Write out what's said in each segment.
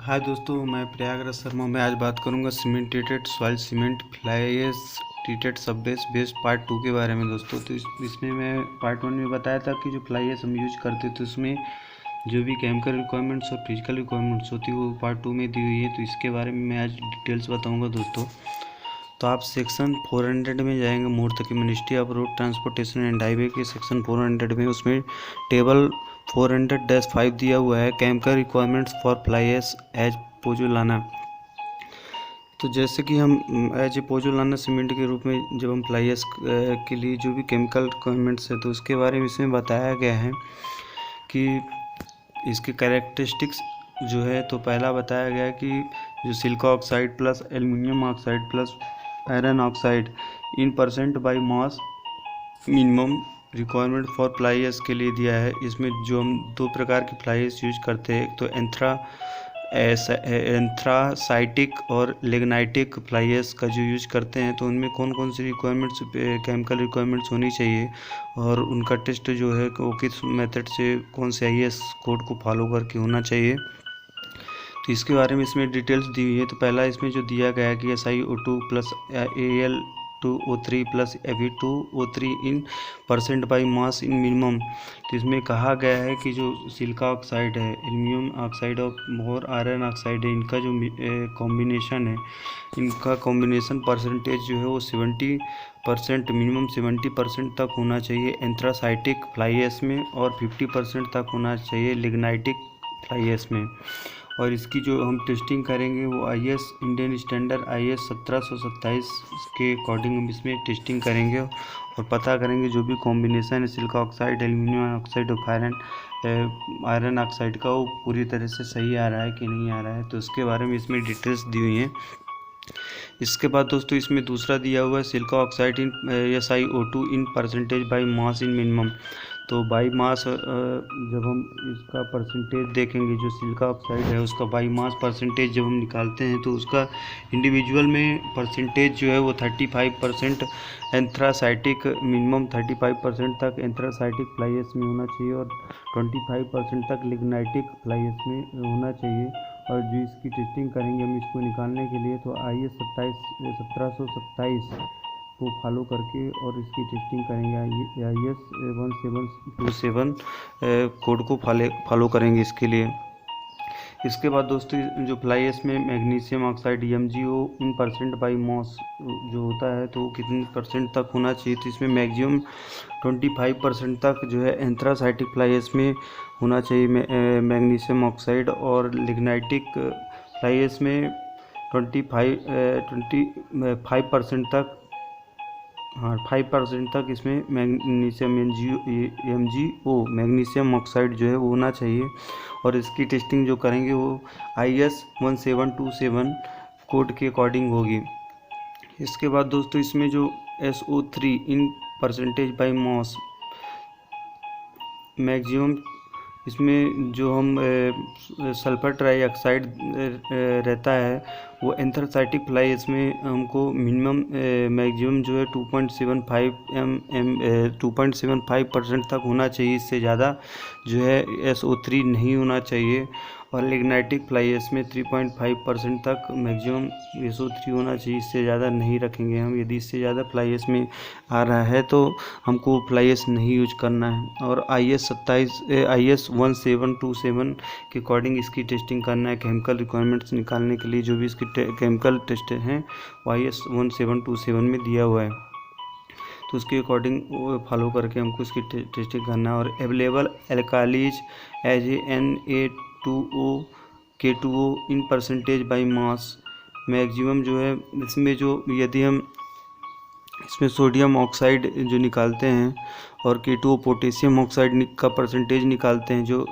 हाय दोस्तों, मैं प्रयागराज शर्मा। मैं आज बात करूंगा cement treated soil cement fly ash treated sub base based part 2 के बारे में दोस्तों। तो इसमें मैं पार्ट 1 में बताया था कि जो फ्लाई ऐश हम यूज करते थे उसमें जो भी केमिकल रिक्वायरमेंट्स और फिजिकल रिक्वायरमेंट्स होती है वो पार्ट 2 में दी हुई है। तो इसके बारे में मैं आज डिटेल्स बताऊँगा दोस्तों। तो आप सेक्शन 400 में जाएंगे, मोड तक ministry of road transportation and highway के सेक्शन 400 में, उसमें टेबल 400-5 दिया हुआ है, chemical requirements for fly ash as pozzolana. तो जैसे कि हम एज ए पोजोलाना सीमेंट के रूप में जब हम फ्लाई ऐश के लिए जो भी केमिकल रिक्वायरमेंट्स है तो उसके बारे में इसमें बताया गया है कि इसके कैरेक्टरिस्टिक्स जो है। तो पहला बताया गया कि जो silica oxide plus aluminium oxide plus iron oxide in percent by mass minimum requirement for fly ash के लिए दिया है। इसमें जो हम दो प्रकार की फ्लाई ऐश यूज करते हैं, एक तो एंथ्रासाइटिक और लिग्नाइटिक फ्लाई ऐश का जो यूज करते हैं, तो उनमें कौन कौन सी रिक्वायरमेंट्स केमिकल रिक्वायरमेंट्स होनी चाहिए और उनका टेस्ट जो है वो किस मेथड से कौन से IS कोड को फॉलो करके होना चाहिए, तो इसके बारे में इसमें डिटेल्स दी हुई है। तो पहला इसमें जो दिया गया है कि SiO2 plus Al2O3 plus Fe2O3 in percent by mass in minimum. तो इसमें कहा गया है कि जो सिलिका ऑक्साइड है, एल्यूमिनियम ऑक्साइड और आयरन ऑक्साइड है, इनका जो कॉम्बिनेशन है, इनका कॉम्बिनेशन परसेंटेज जो है वो 70% मिनिमम 70% तक होना चाहिए एंथ्रासाइटिक फ्लाई ऐश में और 50% तक होना चाहिए लिग्नाइटिक फ्लाई ऐश में। और इसकी जो हम टेस्टिंग करेंगे वो IS इंडियन स्टैंडर्ड IS 1727 के अकॉर्डिंग हम इसमें टेस्टिंग करेंगे और पता करेंगे जो भी कॉम्बिनेशन है सिलिका ऑक्साइड, एल्यूमिनियम ऑक्साइड और आयरन ऑक्साइड का, वो पूरी तरह से सही आ रहा है कि नहीं आ रहा है। तो उसके बारे में इसमें डिटेल्स दी हुई हैं। इसके बाद दोस्तों इसमें दूसरा दिया हुआ है silica oxide in SiO2 in percentage by mass in minimum. तो बाई मास जब हम इसका परसेंटेज देखेंगे, जो सिलिका ऑक्साइड है उसका बाई मास परसेंटेज जब हम निकालते हैं तो उसका इंडिविजुअल में परसेंटेज जो है वो 35% एंथ्रासाइटिक मिनिमम 35% तक एंथ्रासाइटिक फ्लाई ऐश में होना चाहिए और 25% तक लिग्नाइटिक फ्लाई ऐश में होना चाहिए। और जो इसकी टेस्टिंग करेंगे हम इसको निकालने के लिए, तो IS 1727 को फॉलो करके और इसकी टेस्टिंग करेंगे। IS 1727 कोड को फॉलो करेंगे इसके लिए। इसके बाद दोस्तों जो फ्लाई ऐश में magnesium oxide MgO in percent by mass जो होता है तो वो कितने परसेंट तक होना चाहिए, तो इसमें मैक्सिमम 25% तक जो है एंथ्रासाइटिक फ्लाई ऐश में होना चाहिए मैग्नीशियम ऑक्साइड, और लिग्नाइटिक फ्लाई ऐश में 25% तक 5% तक इसमें मैग्नीशियम MgO मैग्नीशियम ऑक्साइड जो है वो होना चाहिए। और इसकी टेस्टिंग जो करेंगे वो IS 1727 कोड के अकॉर्डिंग होगी। इसके बाद दोस्तों इसमें जो SO3 in percentage by mass maximum, इसमें जो हम सल्फर ट्राईऑक्साइड रहता है वो एंथ्रासाइटिक फ्लाई इसमें हमको मिनिमम मैक्सिमम जो है 2.75% तक होना चाहिए। इससे ज़्यादा जो है SO3 नहीं होना चाहिए। और लिग्नाइटिक फ्लाई इसमें 3.5% तक मैक्सिमम SO3 होना चाहिए, इससे ज़्यादा नहीं रखेंगे हम। यदि इससे ज़्यादा फ्लाई ऐश में आ रहा है तो हमको फ्लाई ऐश नहीं यूज करना है। और IS 1727 के अकॉर्डिंग इसकी टेस्टिंग करना है। केमिकल रिक्वायरमेंट्स निकालने के लिए जो भी इसकी केमिकल टेस्ट हैं वो IS 1727 में दिया हुआ है, तो उसके अकॉर्डिंग फॉलो करके हमको इसकी टेस्टिंग करना है। और available alkalis as Na2O K2O in percentage by mass maximum जो है इसमें जो, यदि हम इसमें सोडियम ऑक्साइड जो निकालते हैं और K2O पोटेशियम ऑक्साइड का परसेंटेज निकालते हैं, जो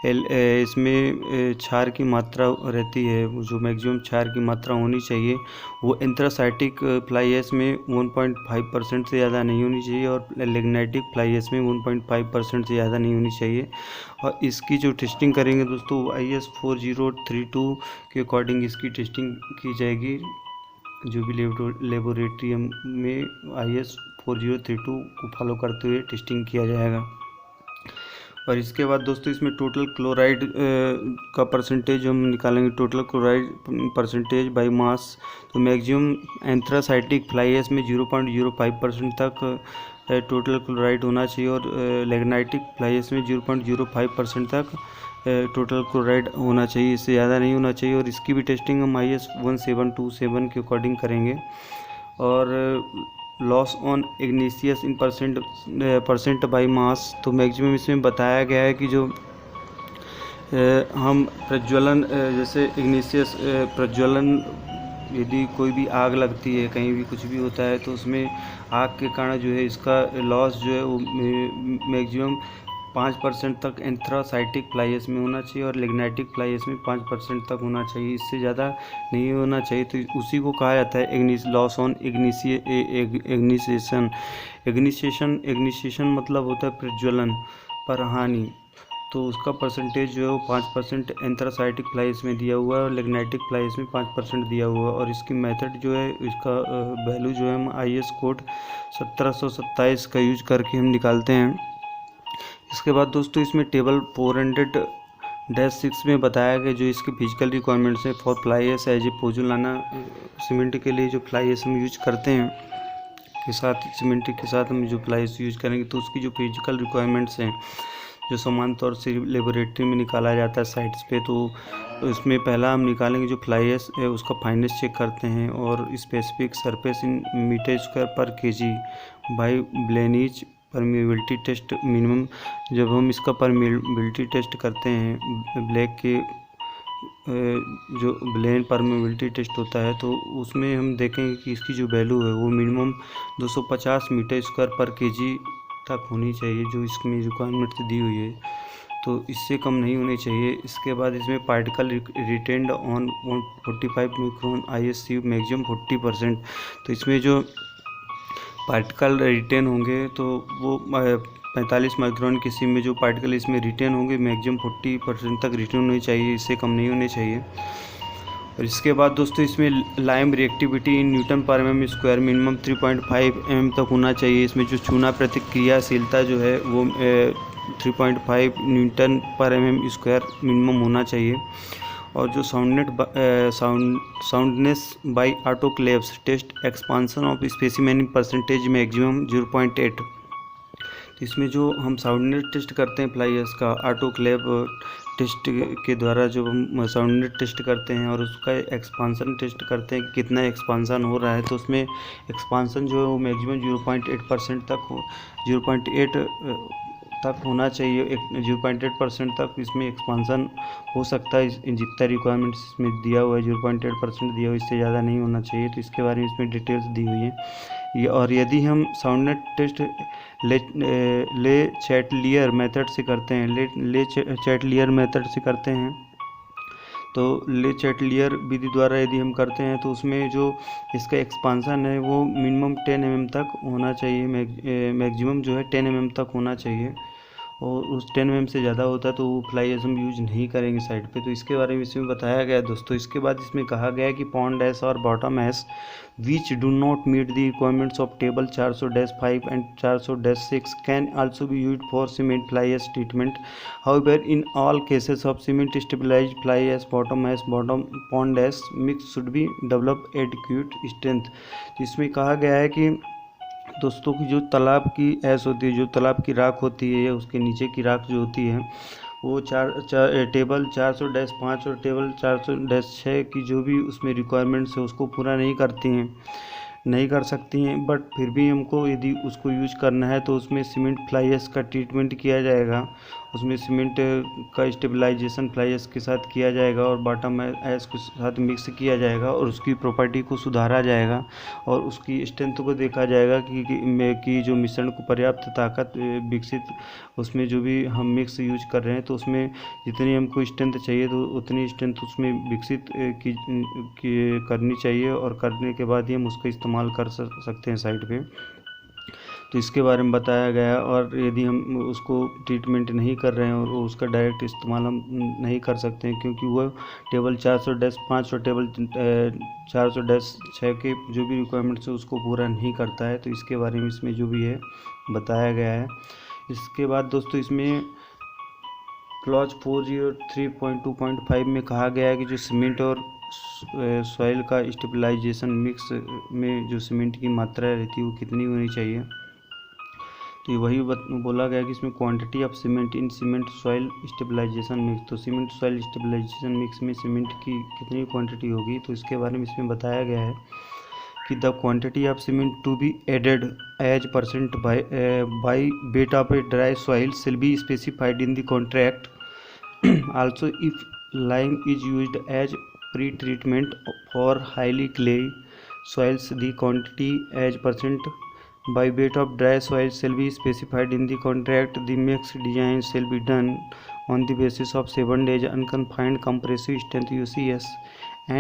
इसमें क्षार की मात्रा रहती है, जो मैक्सिमम क्षार की मात्रा होनी चाहिए वो एंथ्रासाइटिक फ्लाई ऐश में 1.5% से ज़्यादा नहीं होनी चाहिए और लिग्नाइटिक फ्लाई ऐश में 1.5% से ज़्यादा नहीं होनी चाहिए। और इसकी जो टेस्टिंग करेंगे दोस्तों IS 4032 के अकॉर्डिंग इसकी टेस्टिंग की जाएगी। जो भी लेबोरेटरी में IS 4032 को फॉलो करते हुए टेस्टिंग किया जाएगा। और इसके बाद दोस्तों इसमें टोटल क्लोराइड का परसेंटेज हम निकालेंगे, टोटल क्लोराइड परसेंटेज बाई मास। तो मैक्सिमम एंथ्रासाइटिक फ्लाई ऐश में 0.05% तक टोटल क्लोराइड होना चाहिए, और लिग्नाइटिक फ्लाई ऐश में 0.05% तक टोटल क्लोराइड होना चाहिए, इससे ज़्यादा नहीं होना चाहिए। और इसकी भी टेस्टिंग हम IS 1727 के अकॉर्डिंग करेंगे। और loss on igneous in percent by मास, तो मैक्सिमम इसमें बताया गया है कि जो हम प्रज्वलन, जैसे इग्निशियस प्रज्वलन, यदि कोई भी आग लगती है, कहीं भी कुछ भी होता है, तो उसमें आग के कारण जो है इसका लॉस जो है वो मैक्सिमम 5% तक एंथ्रासाइटिक फ्लाई ऐश में होना चाहिए, और लिग्नाइटिक फ्लाई ऐश में 5% तक होना चाहिए, इससे ज़्यादा नहीं होना चाहिए। तो उसी को कहा जाता है लॉस ऑन इग्निशिएशन मतलब होता है प्रज्वलन पर हानि। तो उसका परसेंटेज जो है वो 5% एंथ्रासाइटिक फ्लाई ऐश में दिया हुआ है, और लिग्नाइटिक फ्लाई ऐश में 5% दिया हुआ है। और इसकी मेथड जो है, इसका वैल्यू जो है हम IS कोड 1727 का यूज करके हम निकालते हैं। इसके बाद दोस्तों इसमें टेबल 400-6 में बताया गया जो इसकी फिजिकल रिक्वायरमेंट्स हैं for fly ash as a pozzolana cement के लिए। जो फ्लाई ऐश हम यूज करते हैं के साथ, सीमेंट के साथ हम जो फ्लाई ऐश यूज करेंगे, तो उसकी जो फिजिकल रिक्वायरमेंट्स हैं जो समान तौर से लेबोरेटरी में निकाला जाता है साइट्स पे, तो इसमें पहला हम निकालेंगे जो फ्लाई ऐश है उसका फाइनेस चेक करते हैं, और specific surface in metre square पर KG by Blaine's permeability test minimum. जब हम इसका परमिएबिलिटी टेस्ट करते हैं, ब्लैक के जो ब्लेन परमिएबिलिटी टेस्ट होता है, तो उसमें हम देखेंगे कि इसकी जो वैल्यू है वो मिनिमम 250 मीटर स्क्वायर पर केजी तक होनी चाहिए, जो इसमें रिक्वायरमेंट दी हुई है, तो इससे कम नहीं होनी चाहिए। इसके बाद इसमें particle retained on 45 micron ISC maximum 40%। तो इसमें जो पार्टिकल रिटेन होंगे तो वो 45 माइक्रोन किसी में जो पार्टिकल इसमें रिटेन होंगे मैक्सिमम 40% तक रिटेन होनी चाहिए, इससे कम नहीं होने चाहिए। और इसके बाद दोस्तों इसमें लाइम रिएक्टिविटी इन न्यूटन पर mm स्क्वायर मिनिमम 3.5 mm तक होना चाहिए। इसमें जो चूना प्रतिक्रियाशीलता जो है वो 3.5 न्यूटन पर mm स्क्वायर मिनिमम होना चाहिए। और जो soundness by autoclaves test expansion of specimen percentage maximum 0.8। इसमें जो हम साउंडनेस टेस्ट करते हैं फ्लाई ऐश का, ऑटोक्लेव टेस्ट के द्वारा जो हम साउंडनेस टेस्ट करते हैं और उसका एक्सपांसन टेस्ट करते हैं कि कितना एक्सपांसन हो रहा है, तो उसमें एक्सपांसन जो है वो मैक्सिमम 0.8% तक 0.8 तक होना चाहिए। 0.8% तक इसमें एक्सपांसन हो सकता है, जितना रिक्वायरमेंट्स इसमें दिया हुआ है 0.8% दिया हुआ, इससे ज़्यादा नहीं होना चाहिए। तो इसके बारे में इसमें डिटेल्स दी हुई है। और यदि हम साउंडनेस टेस्ट ले चैटलियर मेथड से करते हैं, ले चैटलियर मेथड से करते हैं, तो ले चैटलियर विधि द्वारा यदि हम करते हैं तो उसमें जो इसका एक्सपांसन है वो मिनिमम 10 mm तक होना चाहिए, मैक्सिमम जो है 10 mm तक होना चाहिए। और उस 10 mm से ज़्यादा होता है तो वो फ्लाई ऐश हम यूज नहीं करेंगे साइड पे। तो इसके बारे में इसमें बताया गया दोस्तों। इसके बाद इसमें कहा गया है कि पॉन्ड ऐश और bottom ash which do not meet the requirements of table 400-5 and 400-6 can also be used for cement fly ash treatment. However, in all cases of cement stabilized fly ash, bottom pond ash mix should be develop adequate strength. तो इसमें कहा गया है कि दोस्तों की जो तालाब की ऐश होती है, जो तालाब की राख होती है या उसके नीचे की राख जो होती है, वो टेबल 400-5 और टेबल 400-6 की जो भी उसमें रिक्वायरमेंट्स है उसको पूरा नहीं कर सकती हैं। बट फिर भी हमको यदि उसको यूज करना है तो उसमें सीमेंट फ्लाई ऐश का ट्रीटमेंट किया जाएगा, उसमें सीमेंट का स्टेबलाइजेशन फ्लाई ऐश के साथ किया जाएगा और बॉटम ऐश के साथ मिक्स किया जाएगा और उसकी प्रॉपर्टी को सुधारा जाएगा और उसकी स्ट्रेंथ को देखा जाएगा कि जो मिश्रण को पर्याप्त ताकत विकसित, उसमें जो भी हम मिक्स यूज कर रहे हैं तो उसमें जितनी हमको स्ट्रेंथ चाहिए तो उतनी स्ट्रेंथ उसमें विकसित करनी चाहिए, और करने के बाद ही हम उसका इस्तेमाल कर सकते हैं साइड पे। तो इसके बारे में बताया गया। और यदि हम उसको ट्रीटमेंट नहीं कर रहे हैं और उसका डायरेक्ट इस्तेमाल हम नहीं कर सकते हैं, क्योंकि वो टेबल 400-5 और टेबल 400-6 के जो भी रिक्वायरमेंट्स है उसको पूरा नहीं करता है। तो इसके बारे में इसमें जो भी है बताया गया है। इसके बाद दोस्तों इसमें क्लॉज 403.2.5 में कहा गया है कि जो सीमेंट और सॉइल का स्टेबलाइजेशन मिक्स में जो सीमेंट की मात्रा रहती है वो कितनी होनी चाहिए। तो ये वही बोला गया कि इसमें quantity of cement in cement soil stabilization mix, तो सीमेंट सॉइल स्टेबलाइजेशन मिक्स में सीमेंट की कितनी क्वांटिटी होगी, तो इसके बारे में इसमें बताया गया है कि the quantity of cement to be added as percent by weight of a dry soil shall be specified in the contract. Also, if lime is used as pre-treatment for highly clay soils, the quantity as percent by weight of dry soil shall be specified in the contract. The mix design shall be done on the basis of 7 days unconfined compressive strength UCS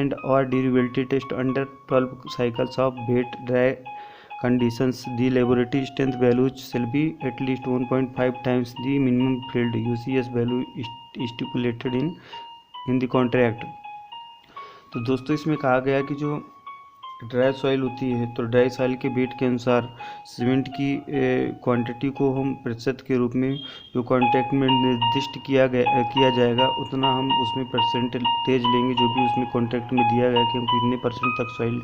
and or durability test under 12 cycles of wet dry conditions. The laboratory strength values shall be at least 1.5 times the minimum field UCS value stipulated in the contract। तो दोस्तों इसमें कहा गया कि जो dry soil होती है तो ड्राई सॉइल के वेट के अनुसार सीमेंट की क्वांटिटी को हम प्रतिशत के रूप में जो कॉन्ट्रैक्ट में निर्दिष्ट किया जाएगा उतना हम उसमें परसेंटेज लेंगे, जो भी उसमें कॉन्ट्रैक्ट में दिया गया कि हम कितने परसेंट तक सॉइल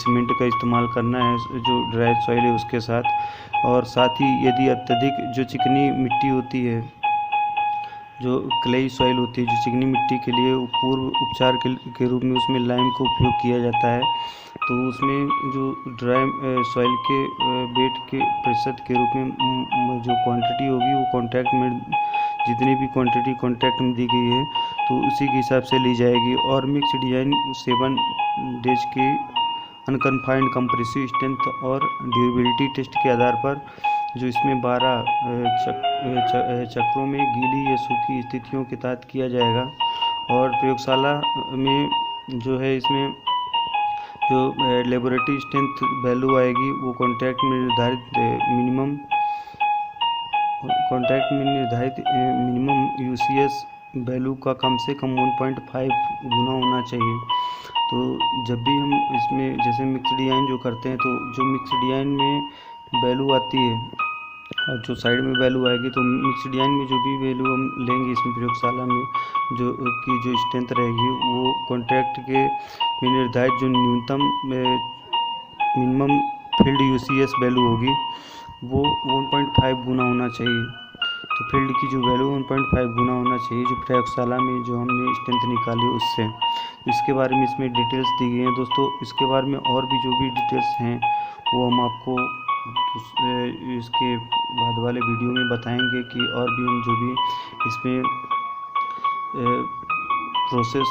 सीमेंट का इस्तेमाल करना है जो ड्राई सॉइल है उसके साथ। और साथ ही यदि अत्यधिक जो चिकनी मिट्टी होती है, जो क्लेई सॉइल होती है, जो चिकनी मिट्टी के लिए पूर्व उपचार के रूप में उसमें लाइम का उपयोग किया जाता है, तो उसमें जो ड्राई सॉइल के वेट के प्रतिशत के रूप में जो क्वांटिटी होगी वो कॉन्ट्रैक्ट में जितनी भी क्वांटिटी कॉन्ट्रैक्ट में दी गई है तो उसी के हिसाब से ली जाएगी। और मिक्स डिजाइन 7 डेज के अनकन्फाइंड कंप्रेसिव स्ट्रेंथ और ड्यूरेबिलिटी टेस्ट के आधार पर जो इसमें 12 चक्रों में गीली या सूखी स्थितियों के तहत किया जाएगा। और प्रयोगशाला में जो है इसमें जो लेबोरेटरी स्ट्रेंथ वैल्यू आएगी वो कॉन्ट्रैक्ट में निर्धारित मिनिमम यूसीएस वैल्यू का कम से कम 1.5 गुना होना चाहिए। तो जब भी हम इसमें जैसे मिक्स डिजाइन जो करते हैं तो जो मिक्स डिजाइन में वैल्यू आती है और जो साइड में वैल्यू आएगी तो मिक्स डिजाइन में जो भी वैल्यू हम लेंगे इसमें प्रयोगशाला में जो स्ट्रेंथ रहेगी वो कॉन्ट्रैक्ट के में निर्धारित जो न्यूनतम मिनिमम फील्ड यूसीएस वैल्यू होगी वो 1.5 गुना होना चाहिए। तो फील्ड की जो वैल्यू 1.5 गुना होना चाहिए जो प्रयोगशाला में जो हमने स्ट्रेंथ निकाली उससे। इसके बारे में इसमें डिटेल्स दी गई हैं दोस्तों। इसके बारे में और भी जो भी डिटेल्स हैं वो हम आपको इसके बाद वाले वीडियो में बताएंगे कि और भी हम जो भी इसमें प्रोसेस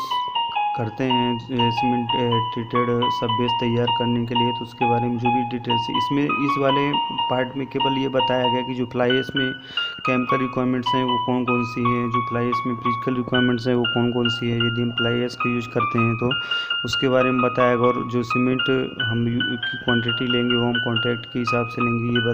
करते हैं सीमेंट ट्रीटेड सब बेस तैयार करने के लिए, तो उसके बारे में जो भी डिटेल्स इसमें इस वाले पार्ट में केवल ये बताया गया कि जो फ्लाई ऐश में केमिकल रिक्वायरमेंट्स हैं वो कौन कौन सी हैं, जो फ्लाई ऐश में फिजिकल रिक्वायरमेंट्स हैं वो कौन कौन सी है, यदि हम फ्लाई ऐश का यूज करते हैं तो उसके बारे में बताया गया। और जो सीमेंट हम की क्वांटिटी लेंगे वो हम कॉन्ट्रैक्ट के हिसाब से लेंगे ये